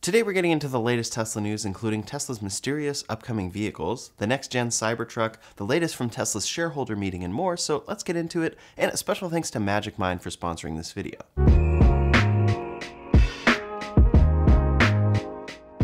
Today we're getting into the latest Tesla news, including Tesla's mysterious upcoming vehicles, the next-gen Cybertruck, the latest from Tesla's shareholder meeting, and more, so let's get into it, and a special thanks to Magic Mind for sponsoring this video.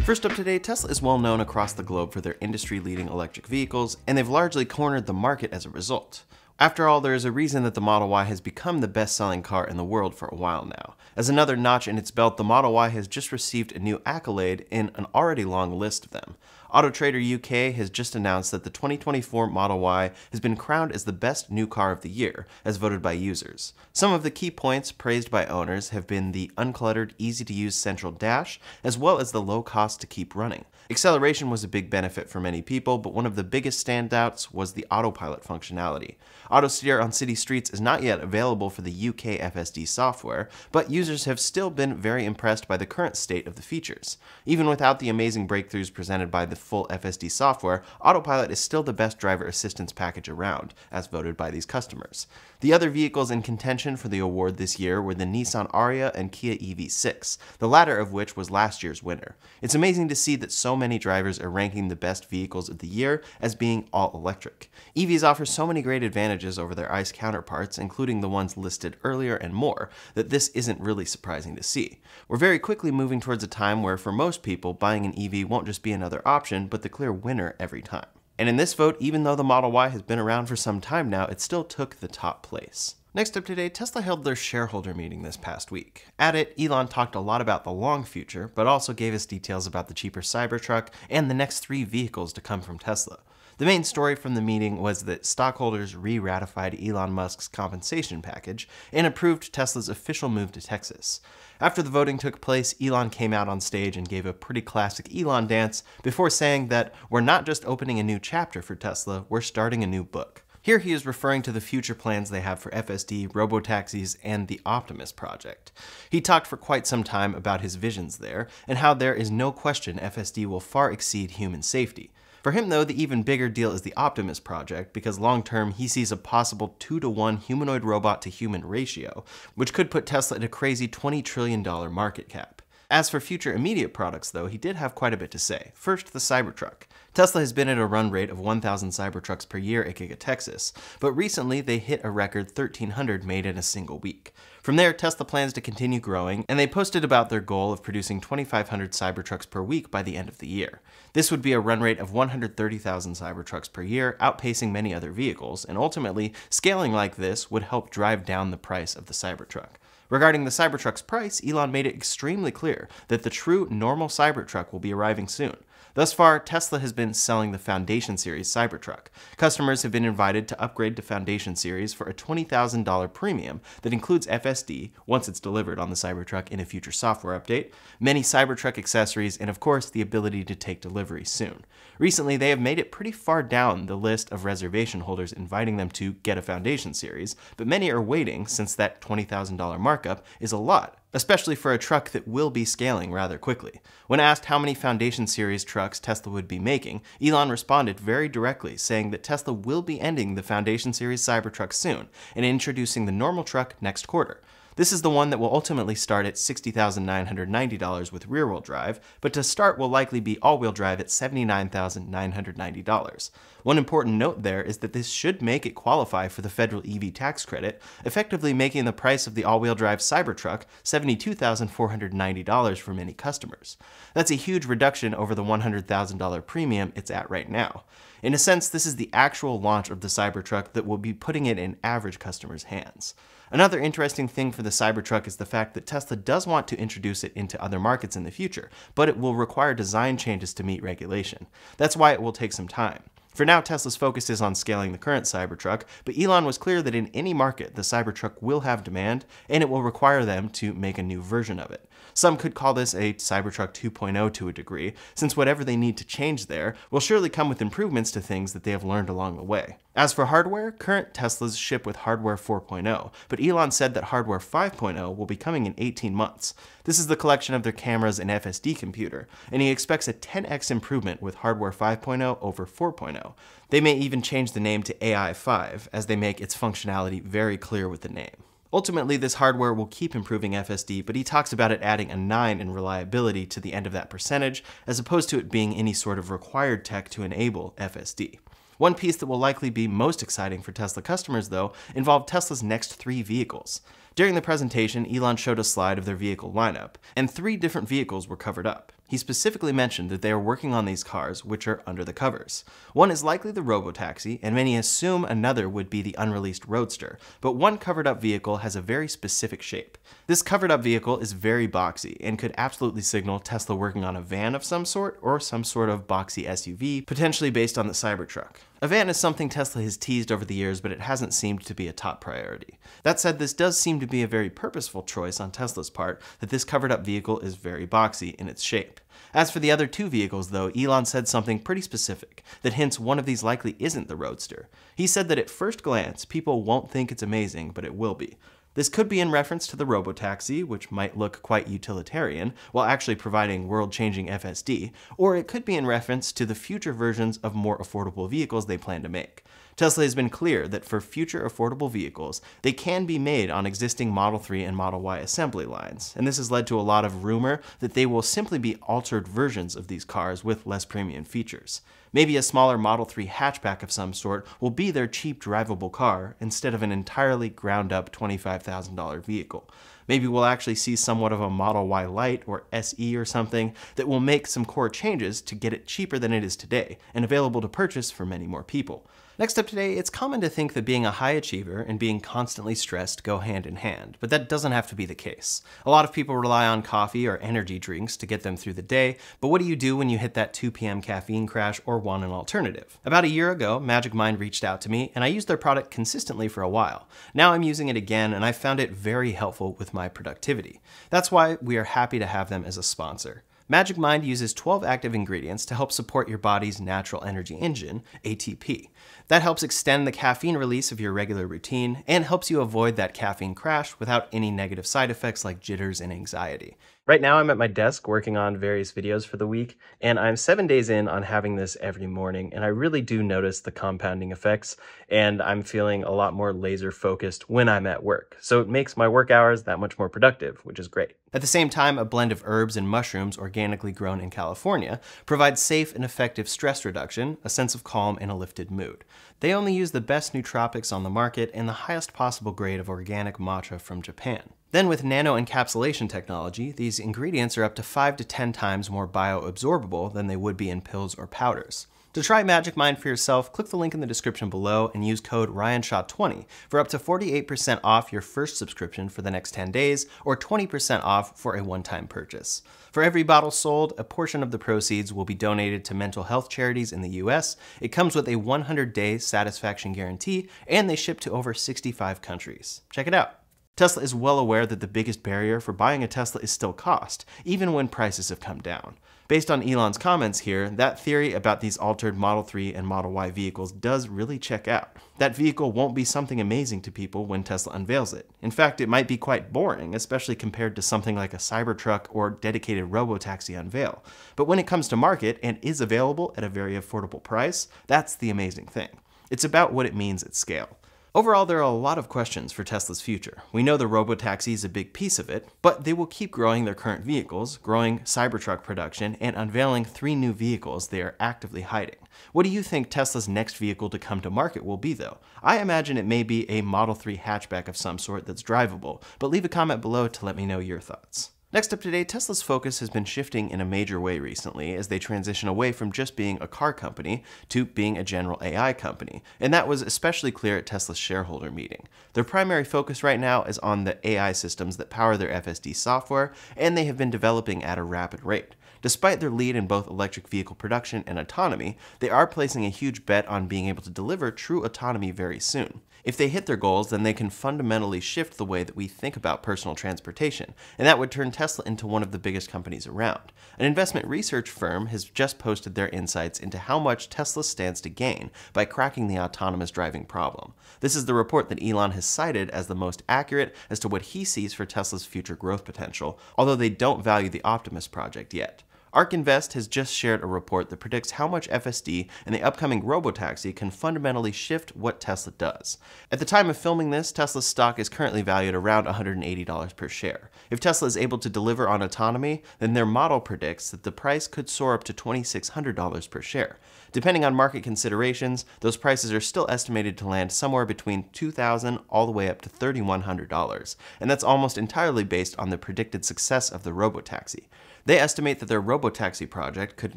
First up today, Tesla is well known across the globe for their industry-leading electric vehicles, and they've largely cornered the market as a result. After all, there is a reason that the Model Y has become the best-selling car in the world for a while now. As another notch in its belt, the Model Y has just received a new accolade in an already long list of them. Autotrader UK has just announced that the 2024 Model Y has been crowned as the best new car of the year, as voted by users. Some of the key points praised by owners have been the uncluttered, easy-to-use central dash, as well as the low cost to keep running. Acceleration was a big benefit for many people, but one of the biggest standouts was the autopilot functionality. Auto steer on city streets is not yet available for the UK FSD software, but users have still been very impressed by the current state of the features. Even without the amazing breakthroughs presented by the full FSD software, Autopilot is still the best driver assistance package around, as voted by these customers. The other vehicles in contention for the award this year were the Nissan Ariya and Kia EV6, the latter of which was last year's winner. It's amazing to see that so many drivers are ranking the best vehicles of the year as being all electric. EVs offer so many great advantages over their ICE counterparts, including the ones listed earlier and more, that this isn't really surprising to see. We're very quickly moving towards a time where for most people, buying an EV won't just be another option, but the clear winner every time. And in this vote, even though the Model Y has been around for some time now, it still took the top place. Next up today, Tesla held their shareholder meeting this past week. At it, Elon talked a lot about the long future, but also gave us details about the cheaper Cybertruck and the next 3 vehicles to come from Tesla. The main story from the meeting was that stockholders re-ratified Elon Musk's compensation package and approved Tesla's official move to Texas. After the voting took place, Elon came out on stage and gave a pretty classic Elon dance before saying that we're not just opening a new chapter for Tesla, we're starting a new book. Here he is referring to the future plans they have for FSD, robotaxis, and the Optimus project. He talked for quite some time about his visions there, and how there is no question FSD will far exceed human safety. For him though, the even bigger deal is the Optimus project, because long term he sees a possible 2-to-1 humanoid robot to human ratio, which could put Tesla at a crazy $20 trillion market cap. As for future immediate products though, he did have quite a bit to say. First, the Cybertruck. Tesla has been at a run rate of 1,000 Cybertrucks per year at Giga Texas, but recently they hit a record 1,300 made in a single week. From there, Tesla plans to continue growing, and they posted about their goal of producing 2,500 Cybertrucks per week by the end of the year. This would be a run rate of 130,000 Cybertrucks per year, outpacing many other vehicles, and ultimately, scaling like this would help drive down the price of the Cybertruck. Regarding the Cybertruck's price, Elon made it extremely clear that the true normal Cybertruck will be arriving soon. Thus far, Tesla has been selling the Foundation Series Cybertruck. Customers have been invited to upgrade to Foundation Series for a $20,000 premium that includes FSD, once it's delivered on the Cybertruck in a future software update, many Cybertruck accessories, and of course the ability to take delivery soon. Recently, they have made it pretty far down the list of reservation holders inviting them to get a Foundation Series, but many are waiting since that $20,000 markup is a lot, especially for a truck that will be scaling rather quickly. When asked how many Foundation Series trucks Tesla would be making, Elon responded very directly, saying that Tesla will be ending the Foundation Series Cybertruck soon and introducing the normal truck next quarter. This is the one that will ultimately start at $60,990 with rear-wheel drive, but to start will likely be all-wheel drive at $79,990. One important note there is that this should make it qualify for the federal EV tax credit, effectively making the price of the all-wheel drive Cybertruck $72,490 for many customers. That's a huge reduction over the $100,000 premium it's at right now. In a sense, this is the actual launch of the Cybertruck that will be putting it in average customers' hands. Another interesting thing for the Cybertruck is the fact that Tesla does want to introduce it into other markets in the future, but it will require design changes to meet regulation. That's why it will take some time. For now, Tesla's focus is on scaling the current Cybertruck, but Elon was clear that in any market, the Cybertruck will have demand, and it will require them to make a new version of it. Some could call this a Cybertruck 2.0 to a degree, since whatever they need to change there will surely come with improvements to things that they have learned along the way. As for hardware, current Teslas ship with hardware 4.0, but Elon said that hardware 5.0 will be coming in 18 months. This is the collection of their cameras and FSD computer, and he expects a 10x improvement with hardware 5.0 over 4.0. They may even change the name to AI 5, as they make its functionality very clear with the name. Ultimately, this hardware will keep improving FSD, but he talks about it adding a 9 in reliability to the end of that percentage, as opposed to it being any sort of required tech to enable FSD. One piece that will likely be most exciting for Tesla customers, though, involved Tesla's next 3 vehicles. During the presentation, Elon showed a slide of their vehicle lineup, and 3 different vehicles were covered up. He specifically mentioned that they are working on these cars, which are under the covers. One is likely the Robotaxi, and many assume another would be the unreleased Roadster, but one covered up vehicle has a very specific shape. This covered up vehicle is very boxy, and could absolutely signal Tesla working on a van of some sort, or some sort of boxy SUV, potentially based on the Cybertruck. A van is something Tesla has teased over the years, but it hasn't seemed to be a top priority. That said, this does seem to be a very purposeful choice on Tesla's part, that this covered up vehicle is very boxy in its shape. As for the other 2 vehicles, though, Elon said something pretty specific, that hints one of these likely isn't the Roadster. He said that at first glance, people won't think it's amazing, but it will be. This could be in reference to the Robotaxi, which might look quite utilitarian, while actually providing world-changing FSD, or it could be in reference to the future versions of more affordable vehicles they plan to make. Tesla has been clear that for future affordable vehicles, they can be made on existing Model 3 and Model Y assembly lines, and this has led to a lot of rumor that they will simply be altered versions of these cars with less premium features. Maybe a smaller Model 3 hatchback of some sort will be their cheap drivable car instead of an entirely ground-up $25,000 vehicle. Maybe we'll actually see somewhat of a Model Y Lite or SE or something that will make some core changes to get it cheaper than it is today and available to purchase for many more people. Next up today, it's common to think that being a high achiever and being constantly stressed go hand in hand, but that doesn't have to be the case. A lot of people rely on coffee or energy drinks to get them through the day, but what do you do when you hit that 2 p.m. caffeine crash or want an alternative? About a year ago, Magic Mind reached out to me, and I used their product consistently for a while. Now I'm using it again, and I found it very helpful with my productivity. That's why we are happy to have them as a sponsor. Magic Mind uses 12 active ingredients to help support your body's natural energy engine, ATP. That helps extend the caffeine release of your regular routine and helps you avoid that caffeine crash without any negative side effects like jitters and anxiety. Right now I'm at my desk working on various videos for the week, and I'm 7 days in on having this every morning, and I really do notice the compounding effects, and I'm feeling a lot more laser focused when I'm at work. So it makes my work hours that much more productive, which is great. At the same time, a blend of herbs and mushrooms organically grown in California provides safe and effective stress reduction, a sense of calm, and a lifted mood. They only use the best nootropics on the market and the highest possible grade of organic matcha from Japan. Then with nano-encapsulation technology, these ingredients are up to 5 to 10 times more bioabsorbable than they would be in pills or powders. To try Magic Mind for yourself, click the link in the description below and use code RyanShaw20 for up to 48% off your first subscription for the next 10 days, or 20% off for a one-time purchase. For every bottle sold, a portion of the proceeds will be donated to mental health charities in the US. It comes with a 100-day satisfaction guarantee, and they ship to over 65 countries. Check it out. Tesla is well aware that the biggest barrier for buying a Tesla is still cost, even when prices have come down. Based on Elon's comments here, that theory about these altered Model 3 and Model Y vehicles does really check out. That vehicle won't be something amazing to people when Tesla unveils it. In fact, it might be quite boring, especially compared to something like a Cybertruck or dedicated Robotaxi unveil. But when it comes to market and is available at a very affordable price, that's the amazing thing. It's about what it means at scale. Overall, there are a lot of questions for Tesla's future. We know the Robotaxi is a big piece of it, but they will keep growing their current vehicles, growing Cybertruck production, and unveiling 3 new vehicles they are actively hiding. What do you think Tesla's next vehicle to come to market will be, though? I imagine it may be a Model 3 hatchback of some sort that's drivable, but leave a comment below to let me know your thoughts. Next up today, Tesla's focus has been shifting in a major way recently as they transition away from just being a car company to being a general AI company, and that was especially clear at Tesla's shareholder meeting. Their primary focus right now is on the AI systems that power their FSD software, and they have been developing at a rapid rate. Despite their lead in both electric vehicle production and autonomy, they are placing a huge bet on being able to deliver true autonomy very soon. If they hit their goals, then they can fundamentally shift the way that we think about personal transportation, and that would turn Tesla into one of the biggest companies around. An investment research firm has just posted their insights into how much Tesla stands to gain by cracking the autonomous driving problem. This is the report that Elon has cited as the most accurate as to what he sees for Tesla's future growth potential, although they don't value the Optimus project yet. ARK Invest has just shared a report that predicts how much FSD and the upcoming robotaxi can fundamentally shift what Tesla does. At the time of filming this, Tesla's stock is currently valued around $180 per share. If Tesla is able to deliver on autonomy, then their model predicts that the price could soar up to $2,600 per share. Depending on market considerations, those prices are still estimated to land somewhere between $2,000 all the way up to $3,100, and that's almost entirely based on the predicted success of the robotaxi. They estimate that their robotaxi project could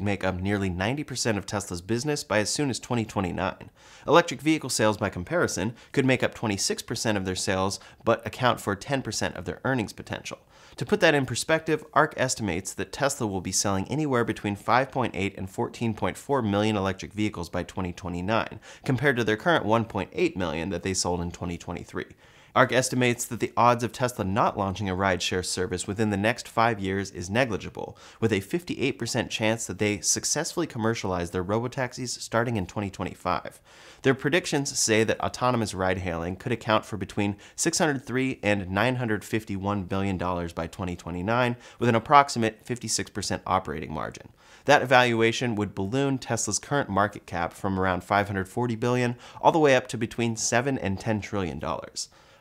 make up nearly 90% of Tesla's business by as soon as 2029. Electric vehicle sales, by comparison, could make up 26% of their sales, but account for 10% of their earnings potential. To put that in perspective, ARK estimates that Tesla will be selling anywhere between 5.8 and 14.4 million electric vehicles by 2029, compared to their current 1.8 million that they sold in 2023. ARK estimates that the odds of Tesla not launching a rideshare service within the next 5 years is negligible, with a 58% chance that they successfully commercialize their robotaxis starting in 2025. Their predictions say that autonomous ride-hailing could account for between $603 and $951 billion by 2029, with an approximate 56% operating margin. That evaluation would balloon Tesla's current market cap from around $540 billion all the way up to between $7 and $10 trillion.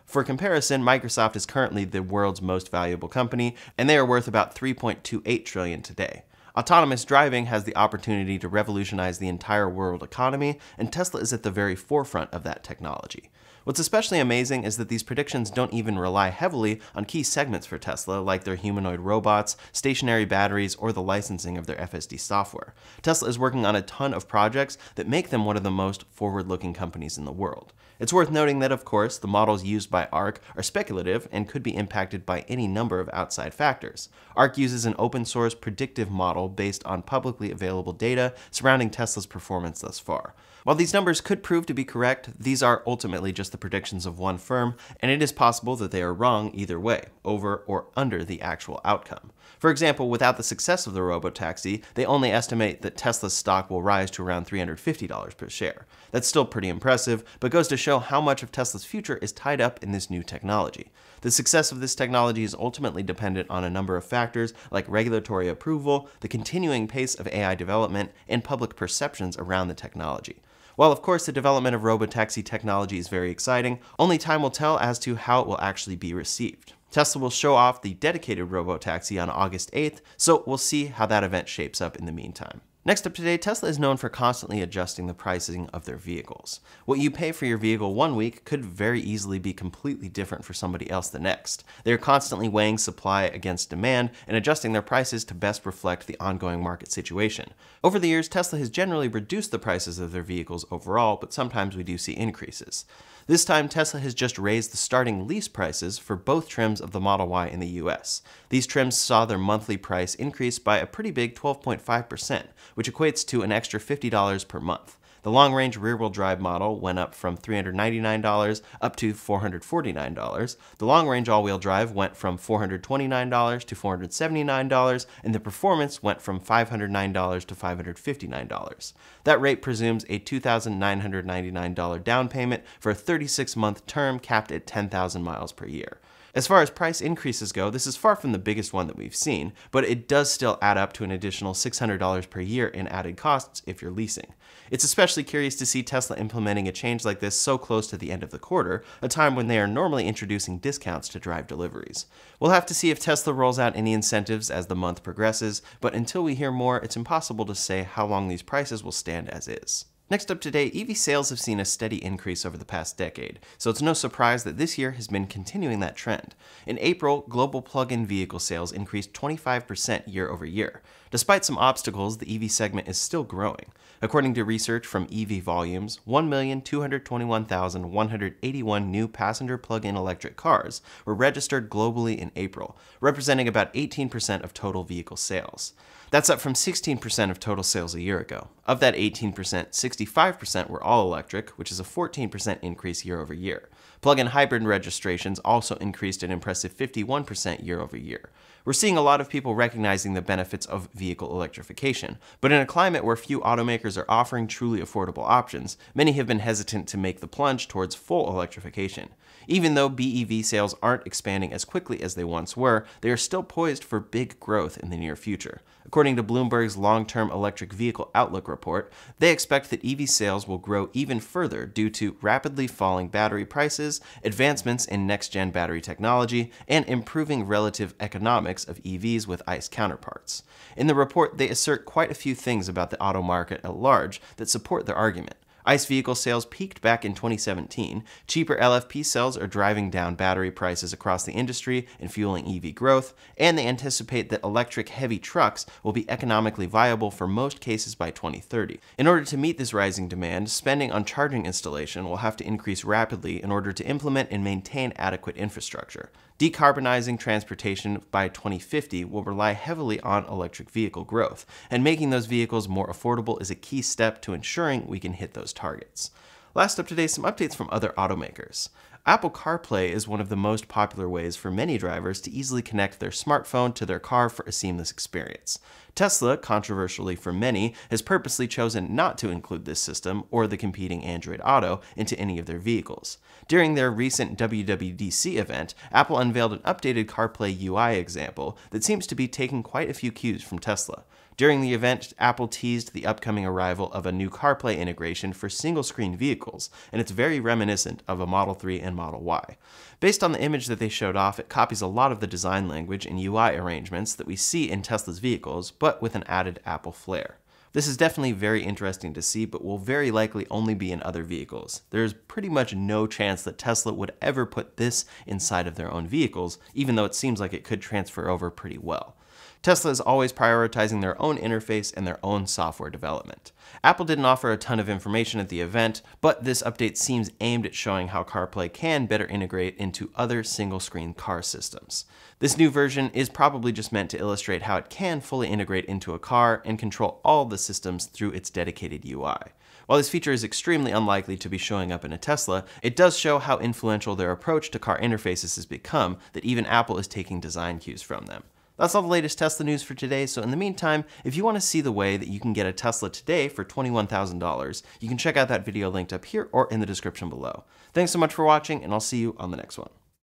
For comparison, Microsoft is currently the world's most valuable company, and they are worth about $3.28 trillion today. Autonomous driving has the opportunity to revolutionize the entire world economy, and Tesla is at the very forefront of that technology. What's especially amazing is that these predictions don't even rely heavily on key segments for Tesla, like their humanoid robots, stationary batteries, or the licensing of their FSD software. Tesla is working on a ton of projects that make them one of the most forward-looking companies in the world. It's worth noting that, of course, the models used by ARK are speculative and could be impacted by any number of outside factors. ARK uses an open-source predictive model based on publicly available data surrounding Tesla's performance thus far. While these numbers could prove to be correct, these are ultimately just the predictions of one firm, and it is possible that they are wrong either way, over or under the actual outcome. For example, without the success of the robotaxi, they only estimate that Tesla's stock will rise to around $350 per share. That's still pretty impressive, but goes to show how much of Tesla's future is tied up in this new technology. The success of this technology is ultimately dependent on a number of factors like regulatory approval, the continuing pace of AI development, and public perceptions around the technology. While of course the development of robotaxi technology is very exciting, only time will tell as to how it will actually be received. Tesla will show off the dedicated robotaxi on August 8th, so we'll see how that event shapes up in the meantime. Next up today, Tesla is known for constantly adjusting the pricing of their vehicles. What you pay for your vehicle one week could very easily be completely different for somebody else the next. They are constantly weighing supply against demand and adjusting their prices to best reflect the ongoing market situation. Over the years, Tesla has generally reduced the prices of their vehicles overall, but sometimes we do see increases. This time, Tesla has just raised the starting lease prices for both trims of the Model Y in the US. These trims saw their monthly price increase by a pretty big 12.5%, which equates to an extra $50 per month. The long-range rear-wheel drive model went up from $399 up to $449. The long-range all-wheel drive went from $429 to $479, and the performance went from $509 to $559. That rate presumes a $2,999 down payment for a 36-month term capped at 10,000 miles per year. As far as price increases go, this is far from the biggest one that we've seen, but it does still add up to an additional $600 per year in added costs if you're leasing. It's especially curious to see Tesla implementing a change like this so close to the end of the quarter, a time when they are normally introducing discounts to drive deliveries. We'll have to see if Tesla rolls out any incentives as the month progresses, but until we hear more, it's impossible to say how long these prices will stand as is. Next up today, EV sales have seen a steady increase over the past decade, so it's no surprise that this year has been continuing that trend. In April, global plug-in vehicle sales increased 25% year over year. Despite some obstacles, the EV segment is still growing. According to research from EV Volumes, 1,221,181 new passenger plug-in electric cars were registered globally in April, representing about 18% of total vehicle sales. That's up from 16% of total sales a year ago. Of that 18%, 65% were all electric, which is a 14% increase year over year. Plug-in hybrid registrations also increased an impressive 51% year over year. We're seeing a lot of people recognizing the benefits of vehicle electrification, but in a climate where few automakers are offering truly affordable options, many have been hesitant to make the plunge towards full electrification. Even though BEV sales aren't expanding as quickly as they once were, they are still poised for big growth in the near future. According to Bloomberg's long-term electric vehicle outlook report, they expect that EV sales will grow even further due to rapidly falling battery prices, advancements in next-gen battery technology, and improving relative economics of EVs with ICE counterparts. In the report, they assert quite a few things about the auto market at large that support their argument. ICE vehicle sales peaked back in 2017, cheaper LFP cells are driving down battery prices across the industry and fueling EV growth, and they anticipate that electric heavy trucks will be economically viable for most cases by 2030. In order to meet this rising demand, spending on charging installation will have to increase rapidly in order to implement and maintain adequate infrastructure. Decarbonizing transportation by 2050 will rely heavily on electric vehicle growth, and making those vehicles more affordable is a key step to ensuring we can hit those targets. Last up today, some updates from other automakers. Apple CarPlay is one of the most popular ways for many drivers to easily connect their smartphone to their car for a seamless experience. Tesla, controversially for many, has purposely chosen not to include this system or the competing Android Auto into any of their vehicles. During their recent WWDC event, Apple unveiled an updated CarPlay UI example that seems to be taking quite a few cues from Tesla. During the event, Apple teased the upcoming arrival of a new CarPlay integration for single-screen vehicles, and it's very reminiscent of a Model 3 and Model Y. Based on the image that they showed off, it copies a lot of the design language and UI arrangements that we see in Tesla's vehicles, but with an added Apple flair. This is definitely very interesting to see, but will very likely only be in other vehicles. There's pretty much no chance that Tesla would ever put this inside of their own vehicles, even though it seems like it could transfer over pretty well. Tesla is always prioritizing their own interface and their own software development. Apple didn't offer a ton of information at the event, but this update seems aimed at showing how CarPlay can better integrate into other single-screen car systems. This new version is probably just meant to illustrate how it can fully integrate into a car and control all the systems through its dedicated UI. While this feature is extremely unlikely to be showing up in a Tesla, it does show how influential their approach to car interfaces has become that even Apple is taking design cues from them. That's all the latest Tesla news for today, so in the meantime, if you want to see the way that you can get a Tesla today for $21,000, you can check out that video linked up here or in the description below. Thanks so much for watching, and I'll see you on the next one.